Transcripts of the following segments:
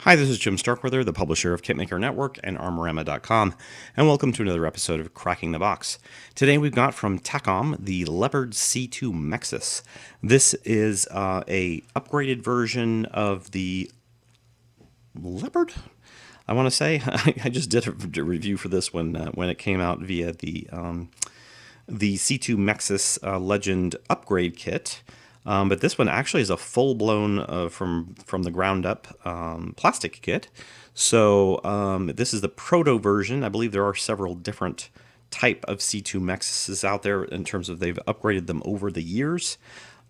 Hi, this is Jim Starkweather, the publisher of KitMaker Network and Armorama.com, and welcome to another episode of Cracking the Box. Today we've got from Takom the Leopard C2 MEXAS. This is a upgraded version of the Leopard, I want to say. I just did a review for this one when it came out via the C2 MEXAS Legend upgrade kit. But this one actually is a full-blown, from the ground up plastic kit. So this is the proto version. I believe there are several different type of C2 MEXAS out there in terms of they've upgraded them over the years.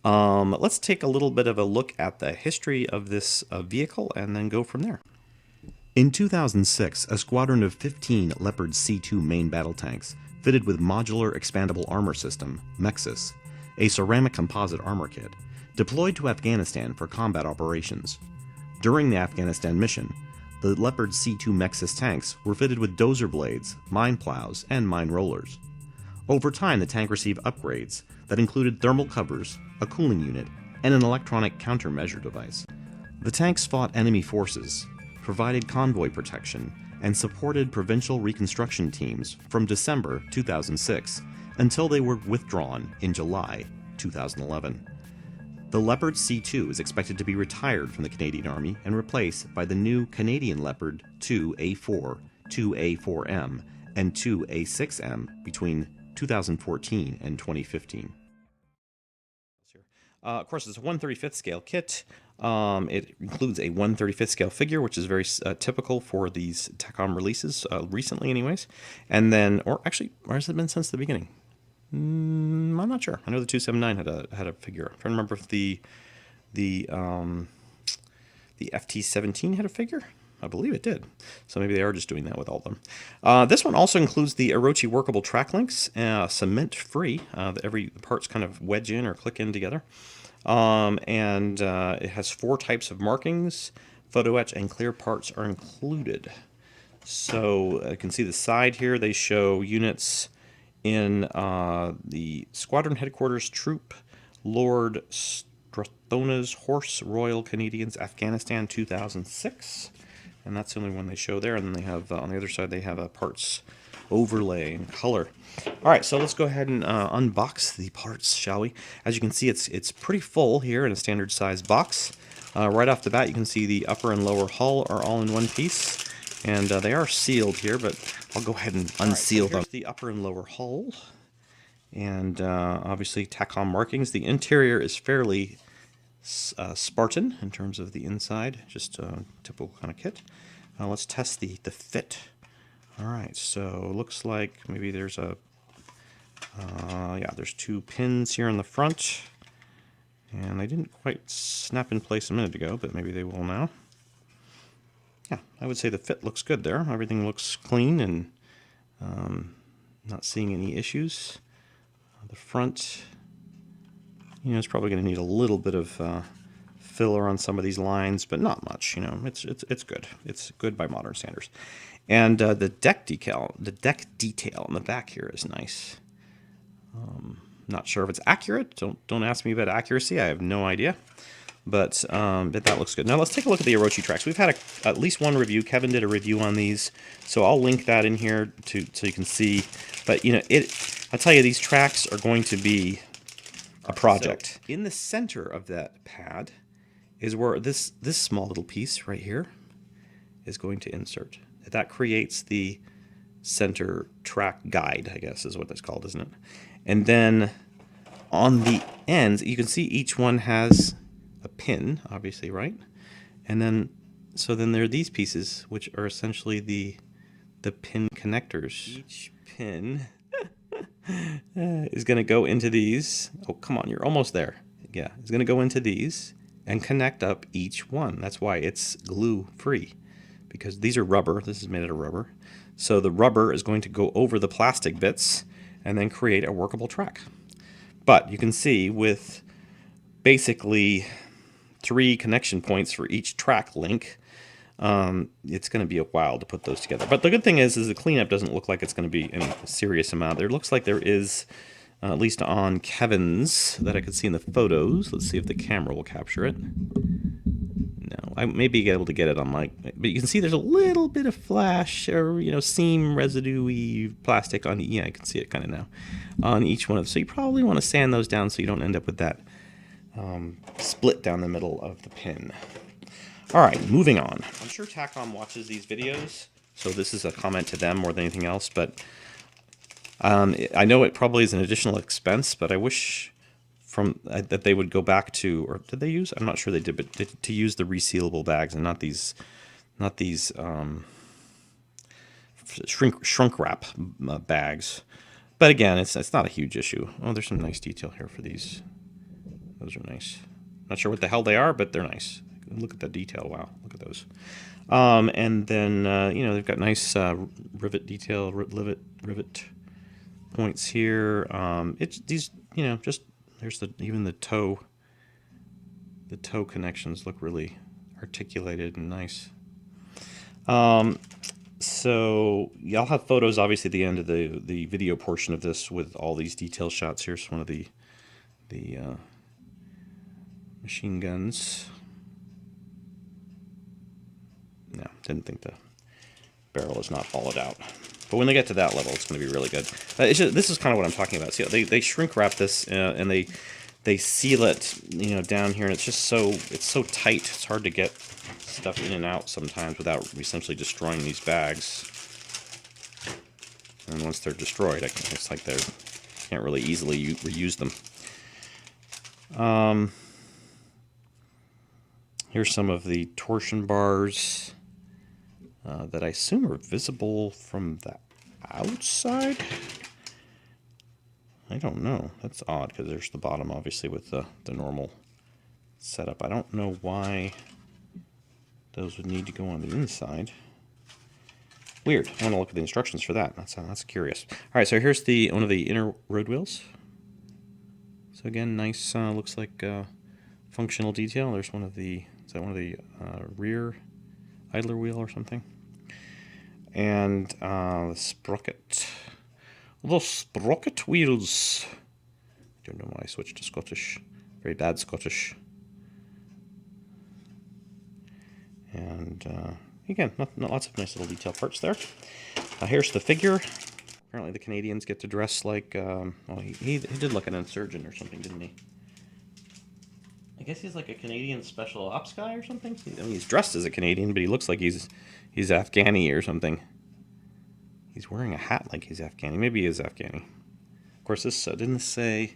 Let's take a little bit of a look at the history of this vehicle and then go from there. In 2006, a squadron of 15 Leopard C2 main battle tanks, fitted with Modular Expandable Armor System, MEXAS, a ceramic composite armor kit, deployed to Afghanistan for combat operations. During the Afghanistan mission, the Leopard C2 MEXAS tanks were fitted with dozer blades, mine plows, and mine rollers. Over time, the tank received upgrades that included thermal covers, a cooling unit, and an electronic countermeasure device. The tanks fought enemy forces, provided convoy protection, and supported provincial reconstruction teams from December 2006 until they were withdrawn in July 2011. The Leopard C2 is expected to be retired from the Canadian Army and replaced by the new Canadian Leopard 2A4, 2A4M, and 2A6M between 2014 and 2015. Of course, it's a 1/35th scale kit. It includes a 1/35th scale figure, which is very typical for these Takom releases, recently anyways. And then, or has it been since the beginning? I'm not sure. I know the 279 had a figure. I'm trying to remember if the FT17 had a figure. I believe it did. So maybe they are just doing that with all of them. This one also includes the Orochi workable track links, cement free. Every parts kind of wedge in or click in together. And it has 4 types of markings. Photo etch and clear parts are included. So you can see the side here. They show units in the Squadron Headquarters Troop Lord Strathona's Horse Royal Canadians Afghanistan 2006. And that's the only one they show there. And then they have, on the other side, they have a parts overlay and color. All right, so let's go ahead and unbox the parts, shall we? As you can see, it's pretty full here in a standard size box. Right off the bat, you can see the upper and lower hull are all in one piece. And they are sealed here, but I'll go ahead and unseal them. The upper and lower hull, and obviously Takom markings. The interior is fairly Spartan in terms of the inside, just a typical kind of kit. Let's test the fit. All right, so looks like maybe there's there's 2 pins here in the front, and they didn't quite snap in place a minute ago, but maybe they will now. Yeah, I would say the fit looks good there. Everything looks clean and not seeing any issues. The front, it's probably going to need a little bit of filler on some of these lines, but not much. It's good. It's good by modern standards. And the deck detail on the back here is nice. Not sure if it's accurate. Don't ask me about accuracy. I have no idea. But that looks good. Now let's take a look at the Orochi tracks. We've had at least one review. Kevin did a review on these, so I'll link that in here so you can see. But I'll tell you, these tracks are going to be a project. So in the center of that pad is where this small little piece right here is going to insert. That creates the center track guide, I guess is what that's called, isn't it? And then on the ends, you can see each one has a pin, obviously, right? And then, so then there are these pieces, which are essentially the pin connectors. Each pin is going to go into these. Oh, come on, you're almost there. Yeah, it's going to go into these and connect up each one. That's why it's glue-free, because these are rubber. This is made out of rubber. So the rubber is going to go over the plastic bits and then create a workable track. But you can see with basically 3 connection points for each track link, it's going to be a while to put those together. But the good thing is the cleanup doesn't look like it's going to be any serious amount. There looks like there is at least on Kevin's, that I could see in the photos. Let's see if the camera will capture it. No, I may be able to get it on my, but you can see there's a little bit of flash or, you know, seam residue-y plastic on, yeah, I can see it kind of now, on each one of them. So you probably want to sand those down so you don't end up with that split down the middle of the pin. All right, moving on. I'm sure Takom watches these videos, so this is a comment to them more than anything else, but I know it probably is an additional expense, but I wish that they would go back to, or did they use? I'm not sure they did, but to use the resealable bags and not these shrink wrap bags. But again, it's not a huge issue. Oh, there's some nice detail here for these. Those are nice. Not sure what the hell they are, but they're nice. Look at the detail. Wow, look at those. And then you know, they've got nice rivet detail, rivet points here. It's these, you know, just there's even the toe connections look really articulated and nice. So y'all have photos obviously at the end of the video portion of this with all these detail shots. Here's one of the machine guns. No, didn't think the barrel is not hollowed out. But when they get to that level, it's going to be really good. This is kind of what I'm talking about. See, they shrink wrap this and they seal it, you know, down here, and it's just so tight. It's hard to get stuff in and out sometimes without essentially destroying these bags. And once they're destroyed, it's like they can't really easily reuse them. Here's some of the torsion bars that I assume are visible from the outside. I don't know. That's odd because there's the bottom, obviously, with the normal setup. I don't know why those would need to go on the inside. Weird. I want to look at the instructions for that. That's curious. All right, so here's one of the inner road wheels. So again, nice. Looks like functional detail. There's one of the. Is that one of the rear idler wheel or something? And the sprocket. The sprocket wheels. I don't know why I switched to Scottish. Very bad Scottish. And again, not lots of nice little detail parts there. Here's the figure. Apparently the Canadians get to dress like, well, he did look like an insurgent or something, didn't he? I guess he's like a Canadian special ops guy or something. I mean, he's dressed as a Canadian, but he looks like he's Afghani or something. He's wearing a hat like he's Afghani. Maybe he is Afghani. Of course, this didn't this say...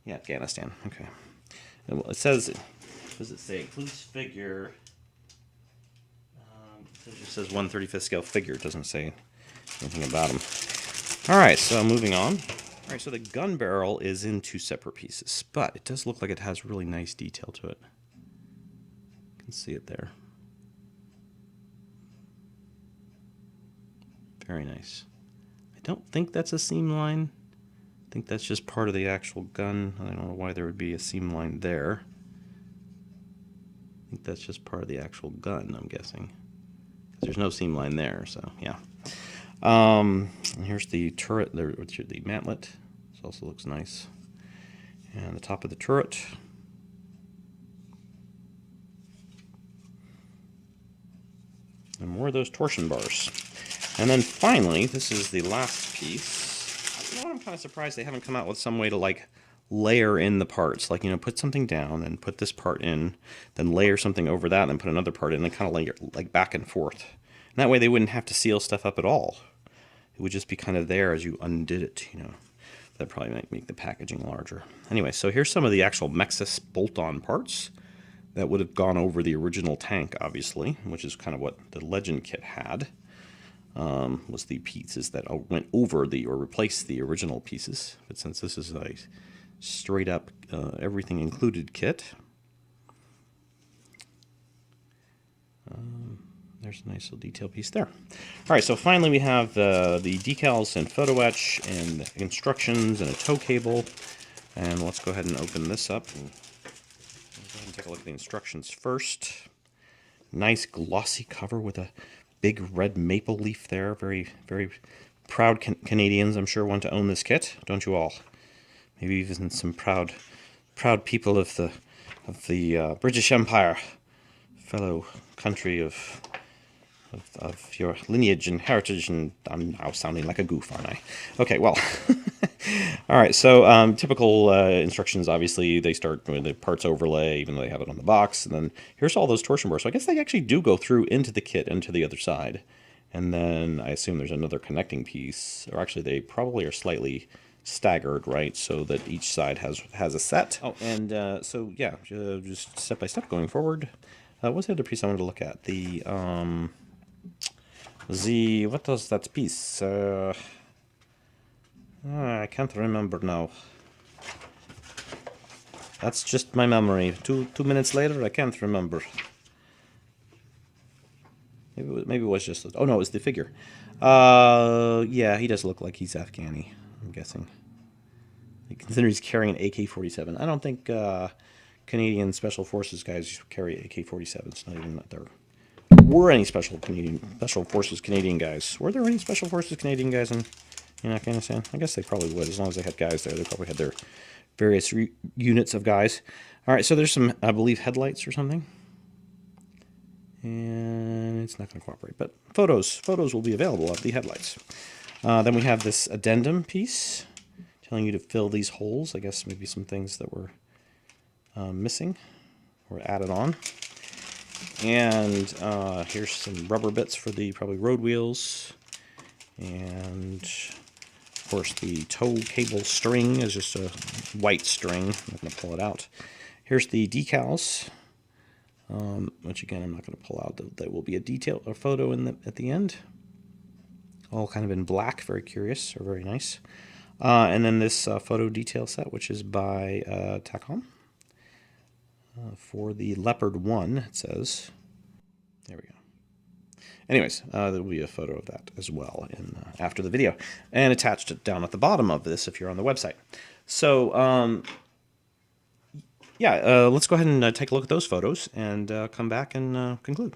Yeah, Afghanistan. Okay. And, well, it says... What does it say? Includes figure... It just says 1/35th scale figure. It doesn't say anything about him. All right, so moving on. All right, so the gun barrel is in two separate pieces, but it does look like it has really nice detail to it. You can see it there. Very nice. I don't think that's a seam line. I think that's just part of the actual gun. I don't know why there would be a seam line there. I think that's just part of the actual gun, I'm guessing. There's no seam line there, so yeah. And here's the turret, the mantlet. This also looks nice. And the top of the turret. And more of those torsion bars. And then finally, this is the last piece. You know what, I'm kind of surprised they haven't come out with some way to like layer in the parts. Like, you know, put something down and put this part in, then layer something over that and then put another part in and kind of layer like back and forth. And that way they wouldn't have to seal stuff up at all. It would just be kind of there as you undid it, you know. That probably might make the packaging larger. Anyway, so here's some of the actual MEXAS bolt-on parts that would have gone over the original tank, obviously, which is kind of what the Legend kit had. Was the pieces that went over or replaced the original pieces. But since this is a straight up everything included kit, there's a nice little detail piece there. All right, so finally we have the decals and photo etch and instructions and a tow cable. And let's go ahead and open this up and go ahead and take a look at the instructions first. Nice glossy cover with a big red maple leaf there. Very, very proud Canadians, I'm sure, want to own this kit. Don't you all? maybe even some proud people of the British Empire, fellow country of your lineage and heritage, and I'm now sounding like a goof, aren't I? Okay, well, all right, so typical instructions, obviously, they start with the parts overlay, even though they have it on the box, and then here's all those torsion bars. So I guess they actually do go through into the kit and to the other side, and then I assume there's another connecting piece, or actually they probably are slightly staggered, right, so that each side has a set. Oh, and so yeah, just step by step going forward. What's the other piece I wanted to look at? What was that piece? I can't remember now. That's just my memory. Two minutes later, I can't remember. Maybe it was just. Oh no, it was the figure. Yeah, he does look like he's Afghani, I'm guessing. Considering he's carrying an AK-47. I don't think Canadian Special Forces guys carry AK-47s. Not even that there were any Special Forces Canadian guys. Were there any Special Forces Canadian guys in Afghanistan? I guess they probably would, as long as they had guys there. They probably had their various units of guys. All right, so there's some, I believe, headlights or something. And it's not going to cooperate, but photos will be available of the headlights. Then we have this addendum piece telling you to fill these holes. I guess maybe some things that were missing or added on. And here's some rubber bits for the probably road wheels. And of course the tow cable string is just a white string. I'm not going to pull it out. Here's the decals. Which again, I'm not going to pull out. There will be a photo at the end, all kind of in black. Very curious, or very nice. And then this photo detail set, which is by Takom for the Leopard 1. It says. There we go. Anyways, there will be a photo of that as well after the video, and attached down at the bottom of this if you're on the website. So. Yeah, let's go ahead and take a look at those photos and come back and conclude.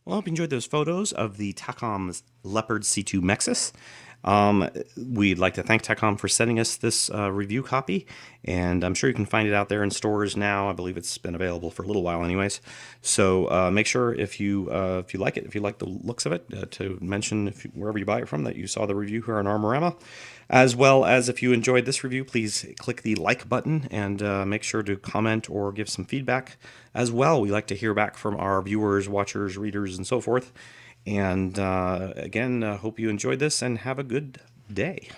Well, I hope you enjoyed those photos of the Takom's Leopard C2 MEXAS. We'd like to thank Takom for sending us this review copy, and I'm sure you can find it out there in stores now. I believe it's been available for a little while anyways. So make sure if you like it, if you like the looks of it, to mention wherever you buy it from that you saw the review here on Armorama. As well as if you enjoyed this review, please click the like button and make sure to comment or give some feedback as well. We like to hear back from our viewers, watchers, readers, and so forth. And again, hope you enjoyed this and have a good day.